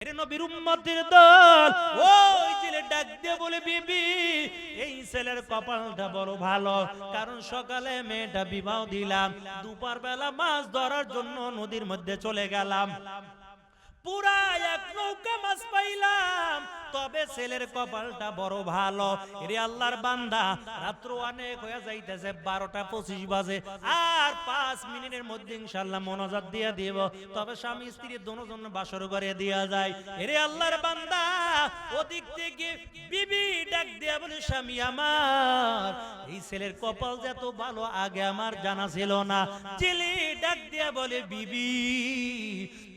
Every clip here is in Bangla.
এর নবীর উম্মতের দল ওই ছেলে ডাক দিয়ে বলে, বিবি এই ছেলের কপালটা বড় ভালো, কারণ সকালে মেয়েটা বিবাহ দিলাম, দুপুর বেলা মাছ ধরার জন্য নদীর মধ্যে চলে গেলাম, পুরা এক নৌকা মাছ পাইলাম, তবে ছেলের কপালটা বড় ভালো। এরে আল্লাহর বান্দা, রাত্র অনেক হয়ে যাইতেছে, 12টা 25 বাজে, আর 5 মিনিটের মধ্যে ইনশাআল্লাহ মোনাজাত দিয়া দিব, তবে স্বামী স্ত্রী দুজন বাসর করে দিয়া যায়। এরে আল্লাহর বান্দা, ওদিক থেকে বিবি ডাক দিয়া বলে, স্বামী আমার এই ছেলের কপাল যত ভালো আগে আমার জানা ছিল না। ছেলে ডাক দিয়া বলে, বিবি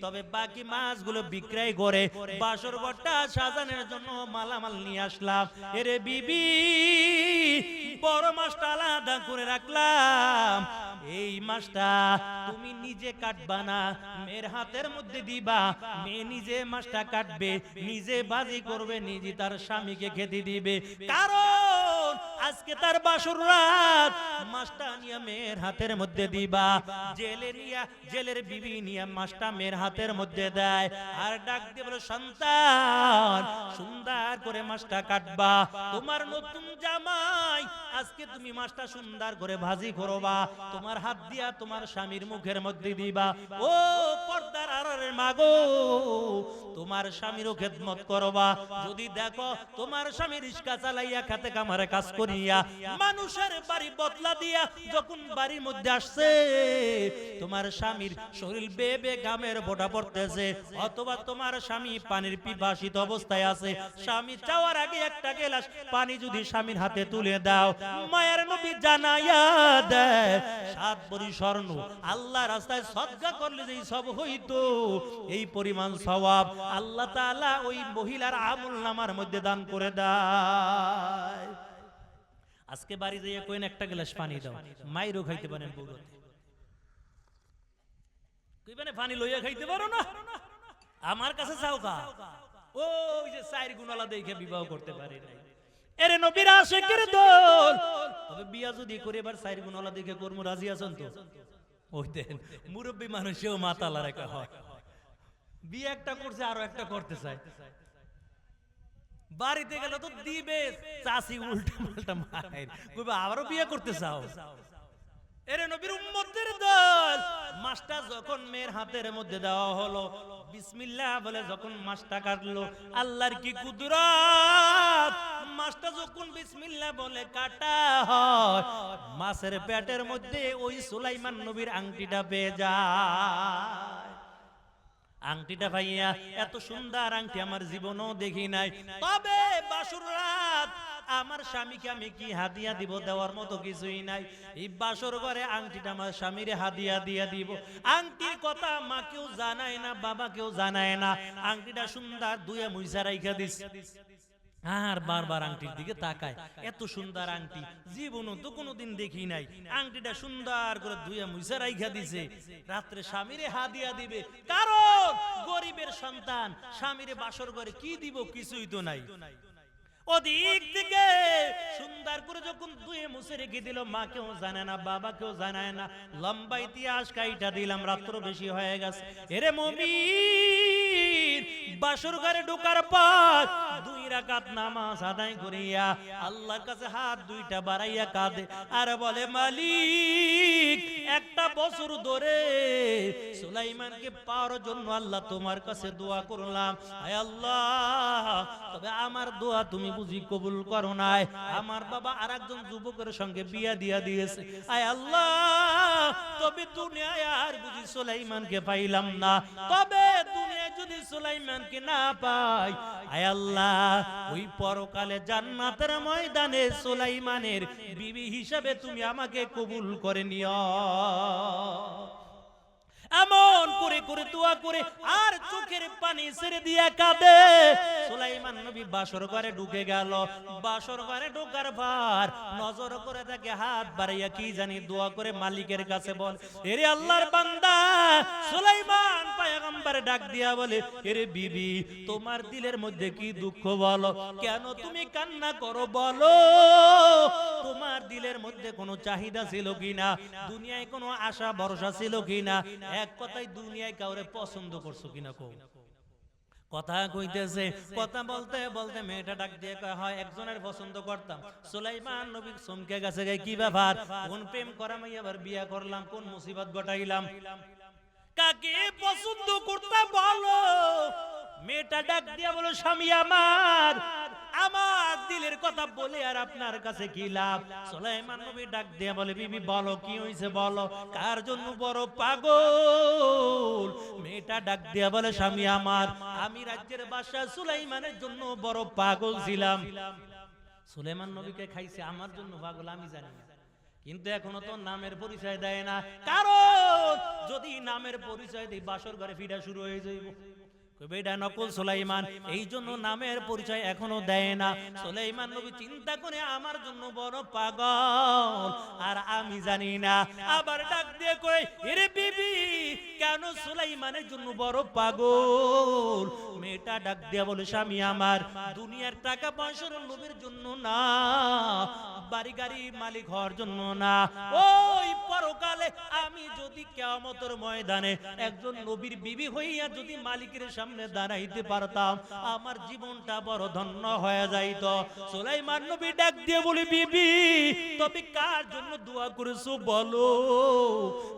তবে বাকি মাছগুলো বিক্রয় করে বাসর ঘরটা সাজানোর জন্য মালামাল নিয়ে আসলাম। এরে বিবি বড় মাছটা আলাদা করে রাখলাম, এই মাছটা তুমি নিজে কাটবা না, মেয়ের হাতের মধ্যে দিবা, মেয়ে নিজে মাছটা কাটবে, নিজে ভাজি করবে, নিজে তার স্বামীকে খেতে দিবে, কারণ আজকে তার বাসর রাত। মাছটা নিয়ে মেয়ের হাতের মধ্যে দিবা, জেলের বিবি নিয়ে মাছটা মেয়ের হাতের মধ্যে দেয়, আর ডাক দিয়ে বলে, সন্তান সুন্দর করে মাছটা কাটবা, তোমার নতুন জামাই আজকে তুমি মাছটা সুন্দর করে ভাজি করবা, তোমার হাত দিয়া তোমার স্বামীর মুখের মধ্যে দিবা। ও পর্দার আড়ালের মাগো, তোমার স্বামীরও খেদমত করবা। যদি দেখো তোমার স্বামী রিস্কা চালাইয়া খেতে কামারে কাজ করিয়া মানুষের বাড়ি বদলা দিয়া যখন বাড়ির মধ্যে আসছে, তোমার স্বামীর শরীর বেবে গামের ফোঁটা পড়তেছে, অথবা তোমার স্বামী পানির পিপাসিত অবস্থায় আছে, স্বামী চাওয়ার আগে একটা গ্লাস পানি যদি স্বামীর হাতে তুলে দাও, মায়ের নবী জানাইয়া দেয় 7 ভরি স্বর্ণ আল্লাহ রাস্তায় সদকা করলে যেই সব হইতো, এই পরিমাণ সওয়াব আল্লাহ তাআলা ওই মহিলার আমলনামার মধ্যে দান করে দেয়। আজকে বাড়ি যাইয়া কইন একটা গ্লাস পানি দাও, মাইরও খাইতে পারেন, বউরতে কইবানে পানি লইয়া খাইতে পারো না, আমার কাছে চাও কা, ওই যে 4 গুণওয়ালা দেখে বিবাহ করতে পারে নাই। এরে নবীর আশিকের দল, তবে বিয়া যদি করে এবার 4 গুণওয়ালা দেখে কর্ম রাজি আছেন তো? ওই দেন মুরব্বী মানুষেও মাতালা রেখা হয়, বিয়ে একটা করছে আরো একটা করতে চায়, বাড়িতে গেল তো দিবে চাষি উল্টা পাল্টা মায়ের, কইবা আবারও বিয়ে করতে চাও? এরে নবীর উম্মতের দল, মাছটা যখন মেয়ের হাতের মধ্যে দেওয়া হলো, বিসমিল্লাহ বলে যখন মাছটা কাটলো, আল্লাহর কি কুদরত, মাছটা যখন বিসমিল্লাহ বলে কাটা হয়, মাছের পেটের মধ্যে ওই সুলাইমান নবীর আংটিটা পেয়ে যায়। আংটিটা ভাইয়া এত সুন্দর আংটি আমার জীবনও দেখি নাই, তবে বাসর রাত আমার স্বামীকে আমি কি হাদিয়া দিব, দেওয়ার মতো কিছুই নাই। এই বাসর ঘরে আংটিটা আমার স্বামীর হাদিয়া দিয়ে দিব। আংটির কথা মাকেও জানায় না, বাবাকেও জানায় না, আংটিটা সুন্দর ধুয়ে মুইসা রাইখা দিস, আর বারবার আংটির দিকে তাকায়, এত সুন্দর আংটি জীবনও তো কোনোদিন দেখি নাই, আংটিটা সুন্দর করে ধুয়ে মুইসা রাইখা দিছে, রাত্রে স্বামীরে হাদিয়া দিবে, কারণ গরিবের সন্তান স্বামীরে বাসর ঘরে কি দিব, কিছুই তো নাই। ওদিক থেকে সুন্দর করে যখন ধুয়ে মুছে রেখে দিল, মাকেও জানে না, বাবাকেও জানায় না, লম্বা ইতিহাস কাইটা দিলাম, রাত্র বেশি হয়ে গেছে। এরে মুমিন, বাসর ঘরে ঢোকার পর 2 রাকাত নামাজ আদায় করিয়া আল্লাহর কাছে হাত দুইটা বাড়াইয়া কাঁদে আর বলে, মালিক 1 বছর ধরে সুলাইমানকে পাওয়ার জন্য আল্লাহ তোমার কাছে দোয়া করলাম, আয় আল্লাহ তবে আমার দোয়া তুমি বুঝি কবুল করো নাই, আমার বাবা আরেকজন যুবকের সঙ্গে বিয়া দিয়া দিয়েছে, আয় আল্লাহ তবে দুনিয়ায় আর বুঝি সুলাইমানকে পাইলাম না, তবে দুনিয়ায় যদি সুলাইমানকে না পাই, আয় আল্লাহ ওই পরকালে জান্নাতের ময়দানে সুলাইমানের বিবি হিসাবে তুমি আমাকে কবুল করে নিও। এমন করে করে দোয়া করে আর চোখের পানি ছেড়ে দিয়ে কাঁদে। সুলাইমান নবী বাসর ঘরে ঢুকে গেল, বাসর ঘরে ঢোকার পর নজর করে তাকে হাত বাড়াইয়া কি জানি দোয়া করে মালিকের কাছে বল, এরে আল্লাহর বান্দা সুলাইমান পয়গম্বর ডাক দিয়া বলে, এরে বিবি তোমার দিলের মধ্যে কি দুঃখ বলো, কেন তুমি কান্না করো বলো, তোমার দিলের মধ্যে কোনো চাহিদা ছিল কিনা, দুনিয়ায় কোনো আশা ভরসা ছিল কিনা, এক কথায় দুনিয়ায় কাউরে পছন্দ করছো কিনা, কও কথা কইতেছে, কথা বলতে বলতে মেয়েটা ডাক দিয়ে কয়, হয় একজনের পছন্দ করতাম। সুলাইমান নবী চমকে গেছে, কি ব্যাপার, কোন প্রেম করা মাই আবার বিয়া করলাম, কোন মুসিবত ঘটাইলাম, কাকে পছন্দ করতে বলো। মেয়েটা ডাক দিয়া বলো, স্বামী আমার, আমার দিলের কথা বলে আর আপনার কাছে কি লাভ। সুলাইমান নবী ডাক দিয়া বলে, বিবি বলো কি হইছে বলো, কার জন্য বড় পাগল। মেয়েটা ডাক দিয়া বলে, স্বামী আমার, আমি রাজ্যের বাদশা সুলাইমানের জন্য বড় পাগল ছিলাম। সুলাইমান নবীকে খাইছে, আমার জন্য পাগল আমি জানি না, কিন্তু এখনো তো নামের পরিচয় দেয় না। কারণ যদি নামের পরিচয় দেই বাসর ঘরে ফিরা শুরু হয়ে যাইব, বেটা নকল সুলাইমান, এই জন্য নামের পরিচয় এখনো দেয় না। সুলাইমান নবী চিন্তা করে আমার জন্য বড় পাগল আর আমি জানি না। আবার ডাক দিয়ে কই, এরে বিবি কেন সুলাইমানের জন্য বড় পাগল। মেয়েটা ডাক দিয়ে বলে, স্বামী আমার, দুনিয়ার টাকা পয়সার লোভের জন্য না, বাড়ি গাড়ি মালিক হওয়ার জন্য না, ওই পরকালে আমি যদি কিয়ামতের ময়দানে একজন নবীর বিবি হইয়া যদি মালিকের সামনে দাঁড়াইতে পারতাম, আমার জীবনটা বড় ধন্য হয়ে যাইত। সুলাইমান নবী ডাক দিয়ে বলি, বিবি তবে কার জন্য দোয়া করেছো বলো।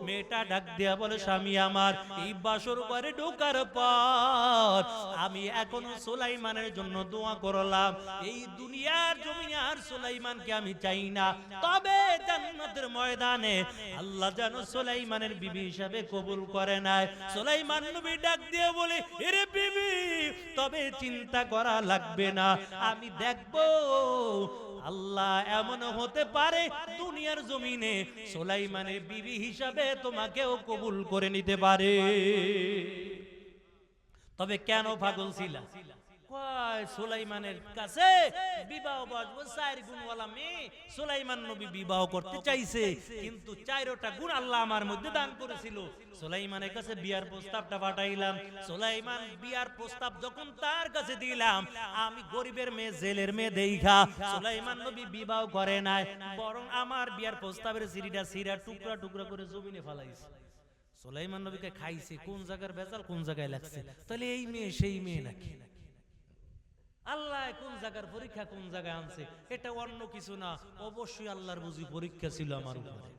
মেয়েটা ডাক দিয়া বলে, স্বামী আমার, এই বাসর ঘরে ঢোকার পর আমি এখনো সুলাইমানের জন্য দোয়া করলাম। এই দুনিয়ার জমিনে আর সুলাইমানকে আমি চাই না, তবে জান্নাতের ময়দানে আল্লাহ যেন সুলাইমানের বিবি হিসাবে কবুল করে নেয়। সুলাইমান নবী ডাক দিয়ে বলে, এরে বিবি তবে চিন্তা করা লাগবে না, আমি দেখবো আল্লাহ এমন হতে পারে দুনিয়ার জমিনে সুলাইমানের বিবি হিসাবে তোমাকেও কবুল করে নিতে পারে। তবে কেন পাগল ছিলা? সুলাইমানের কাছে বিবাহ বসবো, 4 গুণওয়ালা মেয়ে সুলাইমান নবী বিবাহ করতে চাইছে, কিন্তু 4টা গুণ আল্লাহ আমার মধ্যে দান করেছিল। সুলাইমানের কাছে বিয়ার প্রস্তাবটা পাঠাইলাম। সুলাইমান বিয়ার প্রস্তাব যখন তার কাছে দিলাম, আমি গরিবের মেয়ে, জেলের মেয়ে দেখা সুলাইমান নবী বিবাহ করে নাই, বরং আমার বিয়ার প্রস্তাবের সিঁড়িটা সিরা টুকরা টুকরা করে জমিনে ফেলাইছে। সুলাইমান নবীকে খাইছে, কোন জায়গার ভেজাল কোন জায়গায় লাগছে, তাহলে এই মেয়ে সেই মেয়ে নাকি? আল্লাহ কোন জায়গার পরীক্ষা কোন জায়গায় আনছে, এটা অন্য কিছু না, অবশ্যই আল্লাহর বুঝি পরীক্ষা ছিল আমার উপরে।